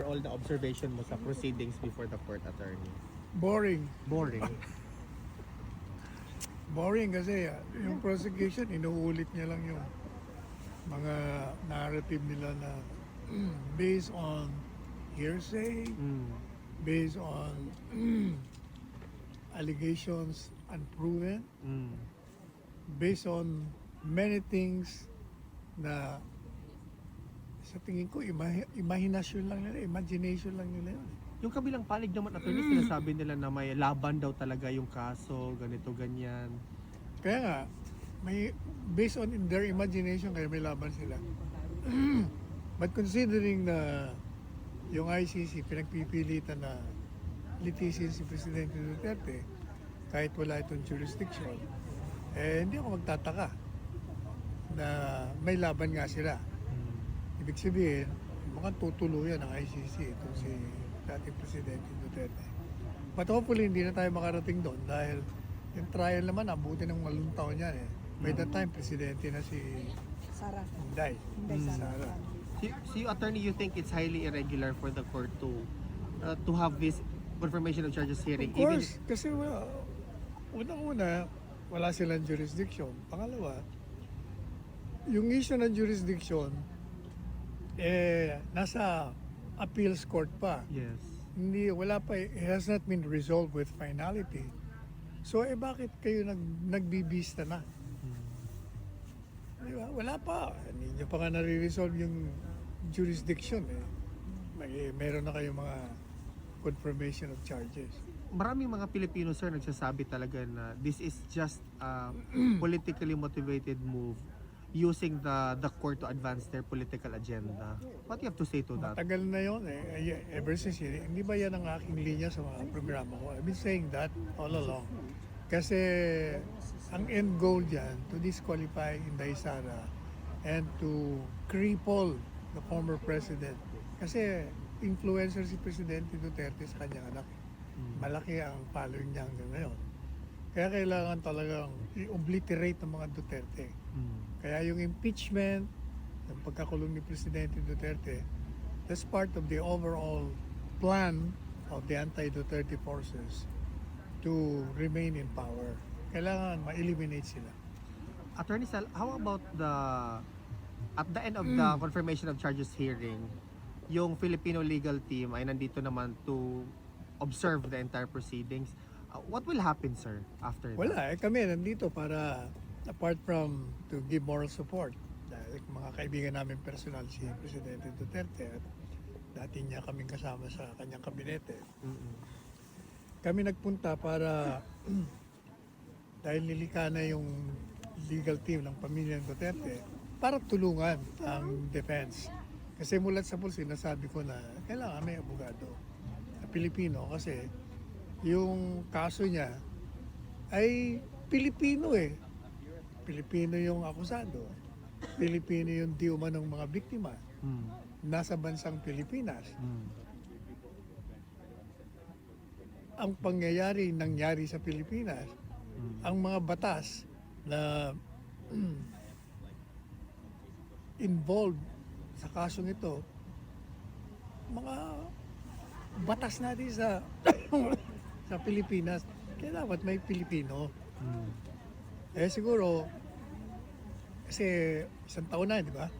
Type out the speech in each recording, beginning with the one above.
For all the observation mo sa proceedings before the court, attorney? Boring. Boring. Boring kasi yung prosecution, inuulit niya lang yung mga narrative nila na based on hearsay, Mm. based on allegations unproven, Mm. based on many things na sa tingin ko, imahinasyon lang nila, imagination lang nila yun. Yung kabilang panig naman, attorney, sinasabi nila na may laban daw talaga yung kaso, ganito, ganyan. Kaya nga, may based on in their imagination kaya may laban sila. But considering na yung ICC pinagpipilitan na litisin si Presidente Duterte kahit wala itong jurisdiction, hindi ako magtataka na may laban nga sila. Ibig sabihin, mukhang tutuluyan ng ICC itong si dating Presidente Duterte. But hopefully hindi na tayo makarating doon dahil yung trial naman abuti ng malung taon yan eh. By that time, Presidente na si Sara. Inday. Inday Sara. So, attorney, you think it's highly irregular for the court to have this confirmation of charges hearing? Of course, kasi unang-una, wala silang jurisdiction. Pangalawa, yung issue ng jurisdiction, nasa appeals court pa. Yes. Wala pa, it has not been resolved with finality. So, bakit kayo nagbibista na? Di ba? Wala pa. Hindi nyo pa nga nare-resolve yung jurisdiction eh. Meron na kayong mga confirmation of charges. Maraming mga Pilipino, sir, nagsasabi talaga na this is just a politically motivated move using the court to advance their political agenda. What do you have to say to that? Matagal na yun eh. Ever since yun, hindi ba yan ang aking linya sa mga programa ko? I've been saying that all along. Kasi ang end goal dyan, to disqualify Inday Sara and to cripple the former president. Kasi influencer si Presidente Duterte sa kanyang anak. Malaki ang following niya hanggang ngayon. Kaya kailangan talagang i-obliterate ng mga Duterte. Kaya yung impeachment, yung pagkakulong ni Presidente Duterte, that's part of the overall plan of the anti-Duterte forces to remain in power. Kailangan ma-eliminate sila. Attorney Sal, how about at the end of the confirmation of charges hearing, yung Filipino legal team ay nandito naman to observe the entire proceedings. What will happen, sir, after that? Wala, kami nandito para apart from to give moral support dahil mga kaibigan namin personal si Presidente Duterte at dati niya kaming kasama sa kanyang kabinete. Kami nagpunta para dahil nilika na yung legal team ng pamilya ng Duterte para tulungan ang defense. Kasi mulat sa pulse, sinasabi ko na kailangan may abogado na Pilipino kasi yung kaso niya ay Pilipino eh. Pilipino yung akusado. Pilipino yung di umanong mga biktima. Nasa bansang Pilipinas. Ang pangyayari nangyari sa Pilipinas, ang mga batas na involved sa kasong ito, mga batas natin sa sa Pilipinas, kaya dapat may Pilipino. Siguro, kasi isang taon na, di ba?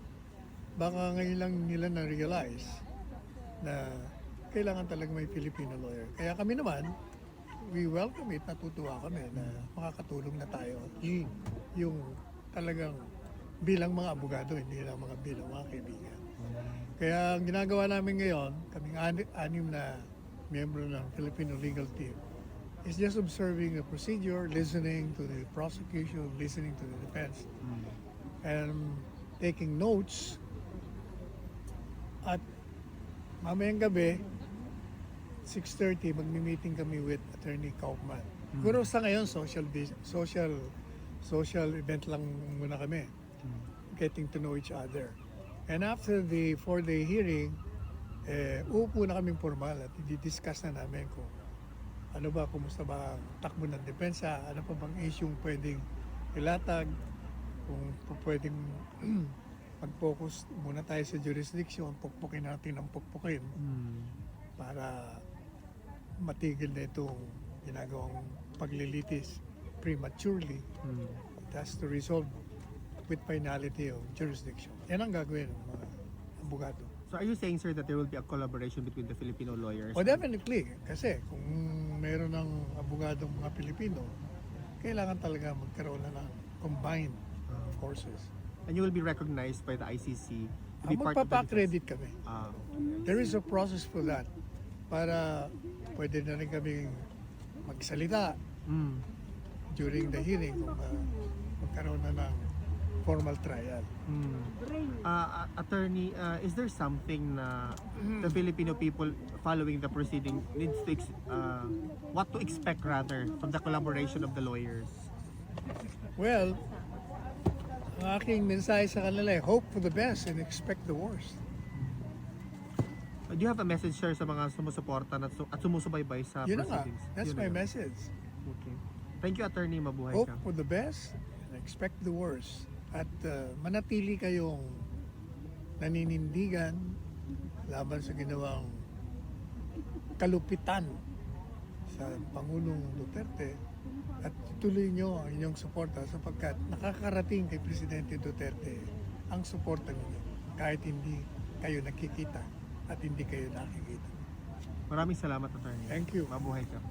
Baka ngayon lang nila na-realize na kailangan talaga may Filipino lawyer. Kaya kami naman, we welcome it, natutuwa kami na makakatulong na tayo. Yung talagang bilang mga abogado, hindi lang mga bilang mga kaibigan. Kaya ang ginagawa namin ngayon, kaming anim na miyembro ng Filipino legal team, is just observing the procedure, listening to the prosecution, listening to the defense, and taking notes. At mamayang gabi, 6:30, magmi-meeting kami with Attorney Kaufman. Siguro sa ngayon, social event lang muna kami. Getting to know each other. And after the 4-day hearing, uupo na kaming formal at i-discuss na namin kung ano ba, kumusta ba ang takbo ng depensa, ano pa bang isyong pwedeng ilatag, kung pwedeng mag-focus muna tayo sa jurisdiction, pukpukin natin ang pukpukin para matigil na itong ginagawang paglilitis prematurely. It has to resolve with finality of jurisdiction. Yan ang gagawin ng mga abogado. So are you saying, sir, that there will be a collaboration between the Filipino lawyers? O definitely, kasi kung meron ng abogadong mga Pilipino, kailangan talaga magkaroon na ng combined forces. And you will be recognized by the ICC to be part of the defense? Magpapa-credit kami. Ah, There is a process for that para pwede na rin kaming magsalita during the hearing kung magkaroon na ng formal trial. Attorney, is there something na the Filipino people following the proceeding needs to what to expect rather from the collaboration of the lawyers? Well, ang aking mensahe sa kanila ay hope for the best and expect the worst. Do you have a message, sir, sa mga sumusuporta at sumusubaybay sa Yun na nga. proceedings? That's Yun na my yun. message. Okay. Thank you, attorney. Mabuhay Hope ka. for the best and expect the worst. At manatili kayong naninindigan laban sa ginawang kalupitan sa Pangulong Duterte at tuloy nyo ang inyong suporta sapagkat nakakarating kay Presidente Duterte ang suporta ninyo kahit hindi kayo nakikita at hindi kayo nakikita. Maraming salamat, attorney. Thank you. Mabuhay ka.